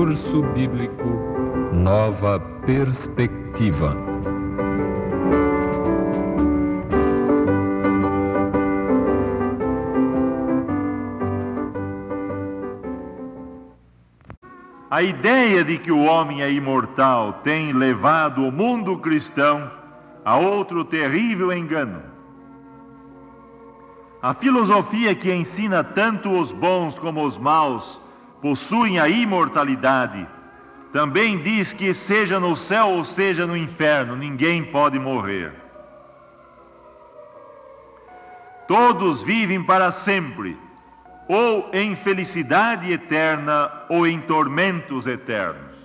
Curso Bíblico Nova Perspectiva. A ideia de que o homem é imortal tem levado o mundo cristão a outro terrível engano. A filosofia que ensina tanto os bons como os maus possuem a imortalidade também diz que, seja no céu ou seja no inferno, ninguém pode morrer. Todos vivem para sempre, ou em felicidade eterna, ou em tormentos eternos.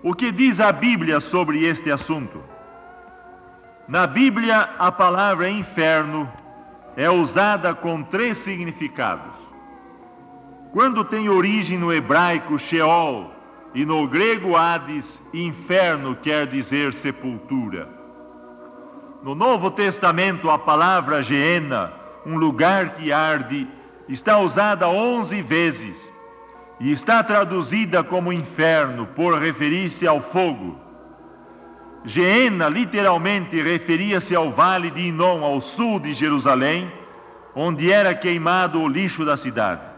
O que diz a Bíblia sobre este assunto? Na Bíblia, a palavra inferno é usada com 3 significados. Quando tem origem no hebraico Sheol e no grego Hades, inferno quer dizer sepultura. No Novo Testamento, a palavra Geena, um lugar que arde, está usada 11 vezes e está traduzida como inferno por referir-se ao fogo. Geena literalmente referia-se ao vale de Inom, ao sul de Jerusalém, onde era queimado o lixo da cidade.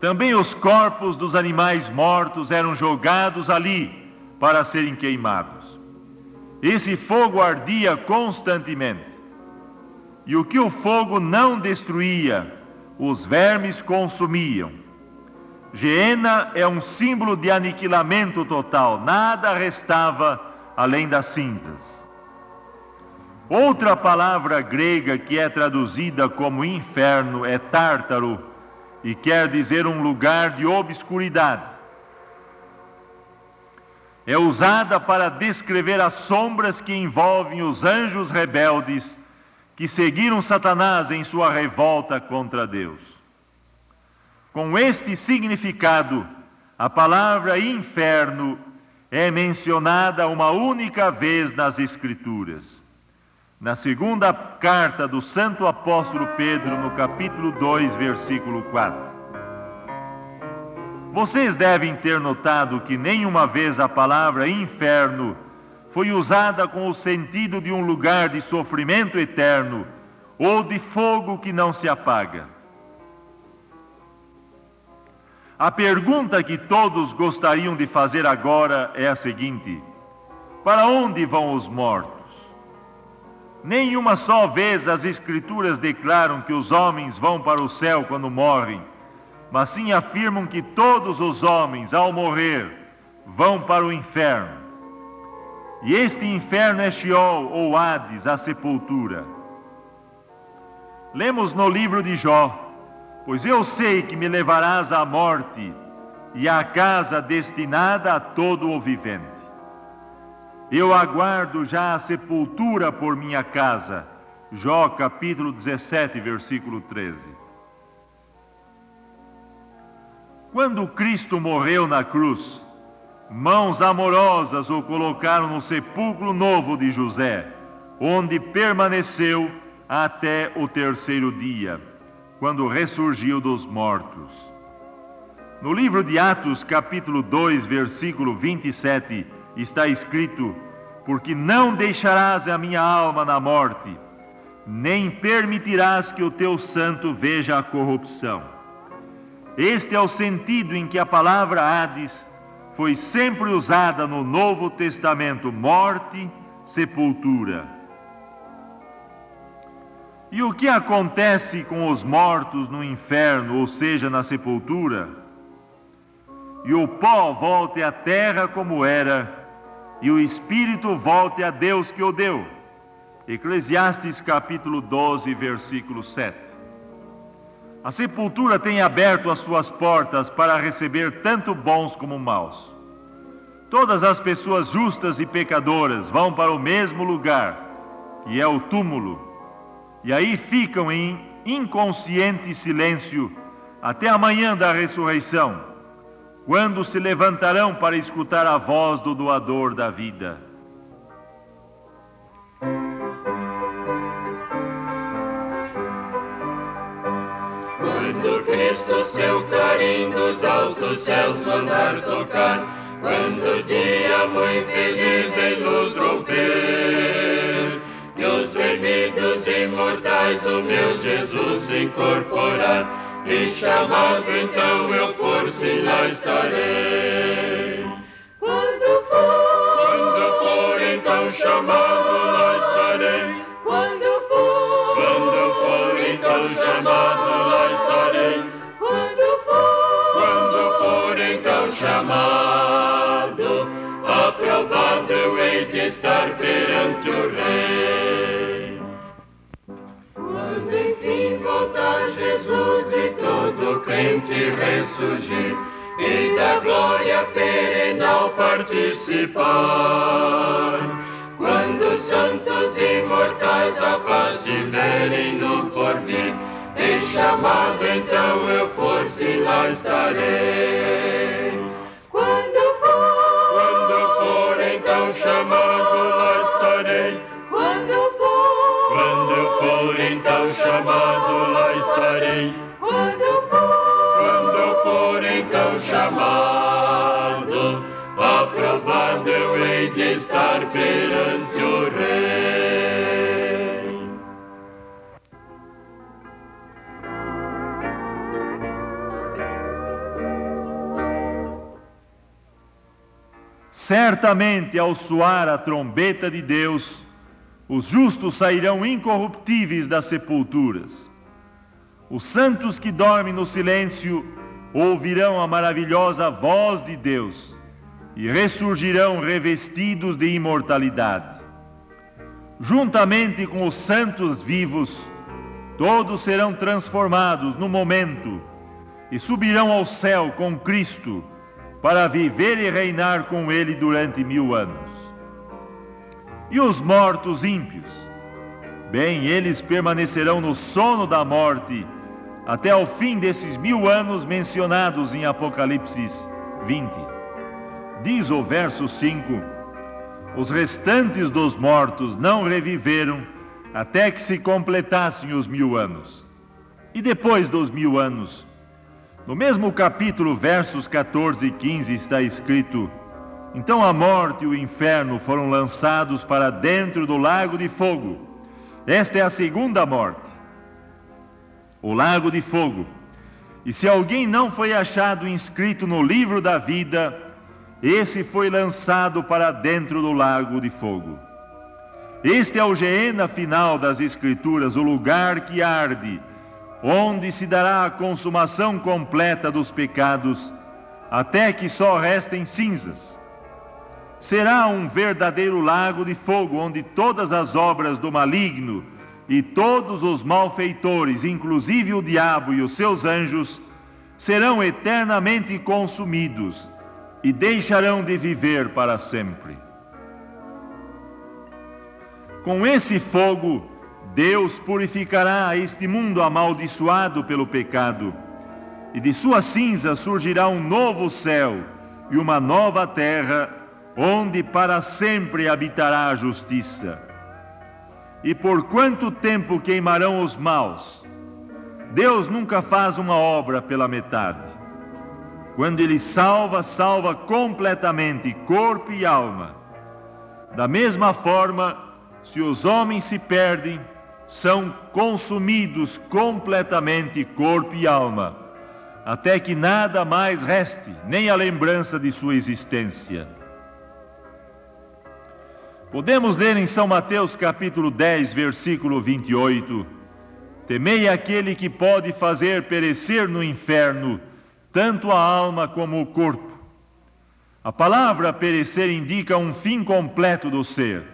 Também os corpos dos animais mortos eram jogados ali para serem queimados. Esse fogo ardia constantemente. E o que o fogo não destruía, os vermes consumiam. Geena é um símbolo de aniquilamento total, nada restava além das cinzas. Outra palavra grega que é traduzida como inferno é tártaro, e quer dizer um lugar de obscuridade. É usada para descrever as sombras que envolvem os anjos rebeldes que seguiram Satanás em sua revolta contra Deus. Com este significado, a palavra inferno é mencionada uma única vez nas Escrituras. Na segunda carta do Santo Apóstolo Pedro, no capítulo 2, versículo 4. Vocês devem ter notado que nenhuma vez a palavra inferno foi usada com o sentido de um lugar de sofrimento eterno ou de fogo que não se apaga. A pergunta que todos gostariam de fazer agora é a seguinte: para onde vão os mortos? Nenhuma só vez as Escrituras declaram que os homens vão para o céu quando morrem, mas sim afirmam que todos os homens, ao morrer, vão para o inferno. E este inferno é Sheol ou Hades, a sepultura. Lemos no livro de Jó: pois eu sei que me levarás à morte e à casa destinada a todo o vivente. Eu aguardo já a sepultura por minha casa. Jó capítulo 17, versículo 13. Quando Cristo morreu na cruz, mãos amorosas o colocaram no sepulcro novo de José, onde permaneceu até o 3º dia, quando ressurgiu dos mortos. No livro de Atos, capítulo 2, versículo 27, está escrito: porque não deixarás a minha alma na morte, nem permitirás que o teu santo veja a corrupção. Este é o sentido em que a palavra Hades foi sempre usada no Novo Testamento: morte, sepultura. E o que acontece com os mortos no inferno, ou seja, na sepultura? E o pó volte à terra como era, e o espírito volte a Deus que o deu. Eclesiastes capítulo 12, versículo 7. A sepultura tem aberto as suas portas para receber tanto bons como maus. Todas as pessoas justas e pecadoras vão para o mesmo lugar, que é o túmulo, e aí ficam em inconsciente silêncio até a manhã da ressurreição, quando se levantarão para escutar a voz do doador da vida. Quando Cristo seu clarim dos altos céus mandar tocar, quando o dia muito feliz em luz romper, e os remidos imortais o meu Jesus incorporar, e chamado então eu for, se lá estarei. Quando for então chamado, lá estarei. Quando for então chamado, lá estarei. Quando for então chamado, aprovado eu hei de estar perante o Rei. Quando enfim voltar Jesus e todo crente ressurgir, e da glória perenal participar, quando os santos imortais a paz tiverem no porvir, e chamado então eu for, se lá estarei. Quando for então chamado, lá estarei. Quando for então chamado, lá estarei. Quando for então chamado, aprovado eu hei de estar perante o Rei. Certamente, ao soar a trombeta de Deus, os justos sairão incorruptíveis das sepulturas. Os santos que dormem no silêncio ouvirão a maravilhosa voz de Deus e ressurgirão revestidos de imortalidade. Juntamente com os santos vivos, todos serão transformados no momento e subirão ao céu com Cristo para viver e reinar com Ele durante 1000 anos. E os mortos ímpios? Bem, eles permanecerão no sono da morte até ao fim desses 1000 anos mencionados em Apocalipse 20. Diz o verso 5: os restantes dos mortos não reviveram até que se completassem os 1000 anos. E depois dos 1000 anos, no mesmo capítulo, versos 14 e 15, está escrito: então a morte e o inferno foram lançados para dentro do lago de fogo. Esta é a segunda morte, o lago de fogo. E se alguém não foi achado inscrito no livro da vida, esse foi lançado para dentro do lago de fogo. Este é o Geena final das Escrituras, o lugar que arde, onde se dará a consumação completa dos pecados, até que só restem cinzas. Será um verdadeiro lago de fogo, onde todas as obras do maligno e todos os malfeitores, inclusive o diabo e os seus anjos, serão eternamente consumidos e deixarão de viver para sempre. Com esse fogo, Deus purificará este mundo amaldiçoado pelo pecado, e de suas cinzas surgirá um novo céu e uma nova terra, onde para sempre habitará a justiça. E por quanto tempo queimarão os maus? Deus nunca faz uma obra pela metade. Quando Ele salva, salva completamente, corpo e alma. Da mesma forma, se os homens se perdem, são consumidos completamente, corpo e alma, até que nada mais reste, nem a lembrança de sua existência. Podemos ler em São Mateus capítulo 10, versículo 28, temei aquele que pode fazer perecer no inferno tanto a alma como o corpo. A palavra perecer indica um fim completo do ser.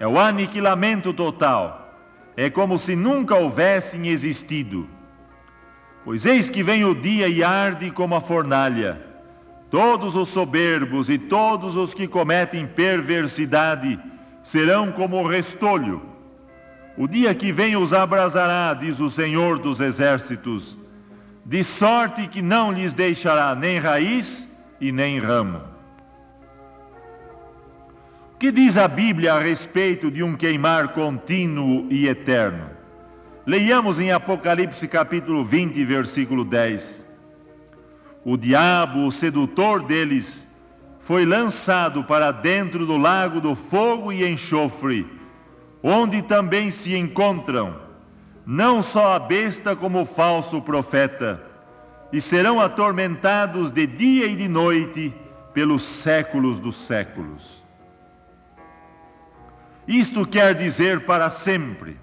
É o aniquilamento total. É como se nunca houvessem existido. Pois eis que vem o dia e arde como a fornalha. Todos os soberbos e todos os que cometem perversidade serão como o restolho. O dia que vem os abrasará, diz o Senhor dos Exércitos, de sorte que não lhes deixará nem raiz e nem ramo. O que diz a Bíblia a respeito de um queimar contínuo e eterno? Leiamos em Apocalipse capítulo 20, versículo 10. O diabo, o sedutor deles, foi lançado para dentro do lago do fogo e enxofre, onde também se encontram não só a besta como o falso profeta, e serão atormentados de dia e de noite pelos séculos dos séculos. Isto quer dizer para sempre.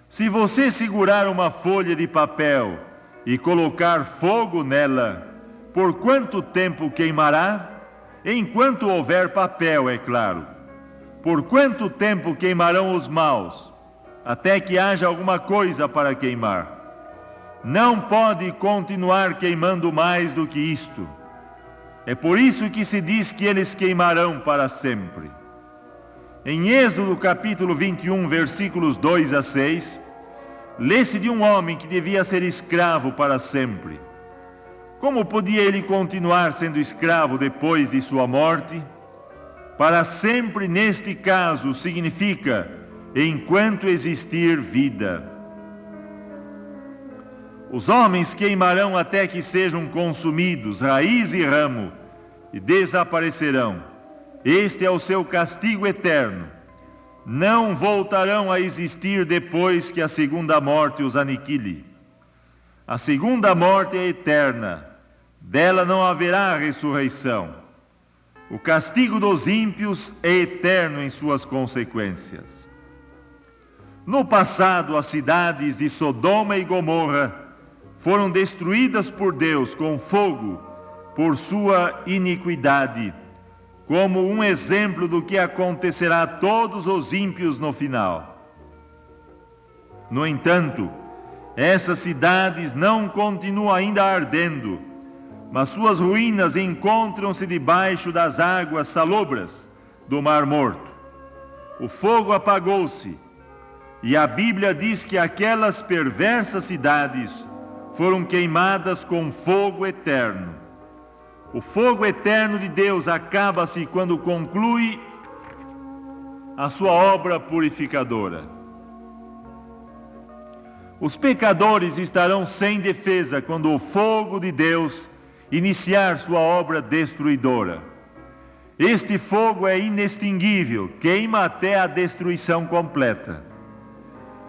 Se você segurar uma folha de papel e colocar fogo nela, por quanto tempo queimará? Enquanto houver papel, é claro. Por quanto tempo queimarão os maus? Até que haja alguma coisa para queimar. Não pode continuar queimando mais do que isto. É por isso que se diz que eles queimarão para sempre. Em Êxodo capítulo 21, versículos 2 a 6, lê-se de um homem que devia ser escravo para sempre. Como podia ele continuar sendo escravo depois de sua morte? Para sempre, neste caso, significa enquanto existir vida. Os homens queimarão até que sejam consumidos, raiz e ramo, e desaparecerão. Este é o seu castigo eterno. Não voltarão a existir depois que a segunda morte os aniquile. A segunda morte é eterna, dela não haverá ressurreição. O castigo dos ímpios é eterno em suas consequências. No passado, as cidades de Sodoma e Gomorra foram destruídas por Deus com fogo por sua iniquidade, como um exemplo do que acontecerá a todos os ímpios no final. No entanto, essas cidades não continuam ainda ardendo, mas suas ruínas encontram-se debaixo das águas salobras do Mar Morto. O fogo apagou-se, e a Bíblia diz que aquelas perversas cidades foram queimadas com fogo eterno. O fogo eterno de Deus acaba-se quando conclui a sua obra purificadora. Os pecadores estarão sem defesa quando o fogo de Deus iniciar sua obra destruidora. Este fogo é inextinguível, queima até a destruição completa.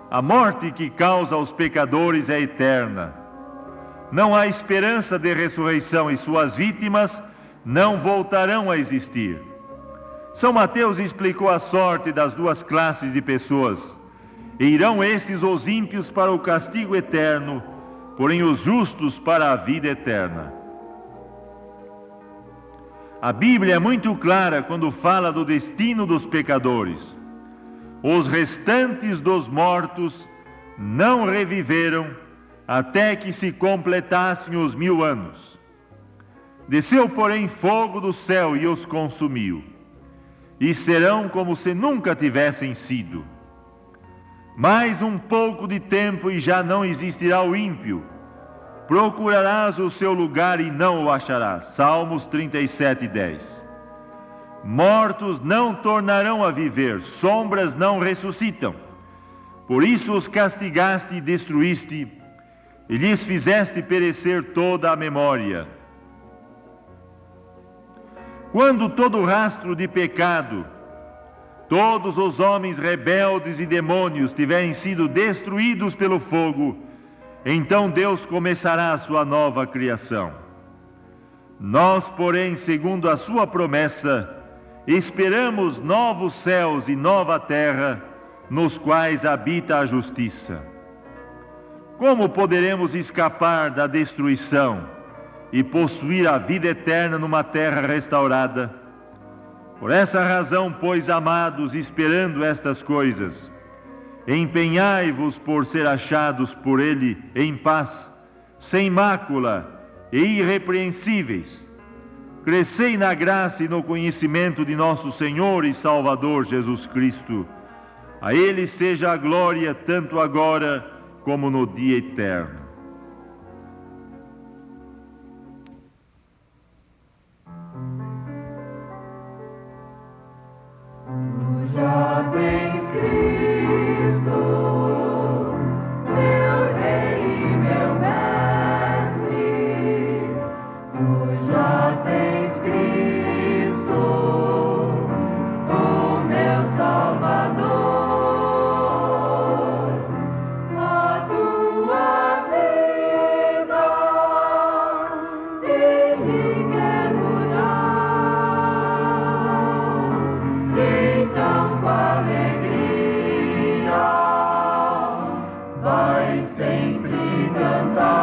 A morte que causa aos pecadores é eterna. Não há esperança de ressurreição e suas vítimas não voltarão a existir. São Mateus explicou a sorte das duas classes de pessoas. E irão estes, os ímpios, para o castigo eterno, porém os justos para a vida eterna. A Bíblia é muito clara quando fala do destino dos pecadores. Os restantes dos mortos não reviveram até que se completassem os 1000 anos. Desceu, porém, fogo do céu e os consumiu, e serão como se nunca tivessem sido. Mais um pouco de tempo e já não existirá o ímpio. Procurarás o seu lugar e não o acharás. Salmos 37, 10. Mortos não tornarão a viver, sombras não ressuscitam. Por isso os castigaste e destruíste, e lhes fizeste perecer toda a memória. Quando todo rastro de pecado, todos os homens rebeldes e demônios tiverem sido destruídos pelo fogo, então Deus começará a sua nova criação. Nós, porém, segundo a sua promessa, esperamos novos céus e nova terra, nos quais habita a justiça. Como poderemos escapar da destruição e possuir a vida eterna numa terra restaurada? Por essa razão, pois, amados, esperando estas coisas, empenhai-vos por ser achados por Ele em paz, sem mácula e irrepreensíveis. Crescei na graça e no conhecimento de nosso Senhor e Salvador Jesus Cristo. A Ele seja a glória tanto agora como no dia eterno. Já tens Cristo cantar.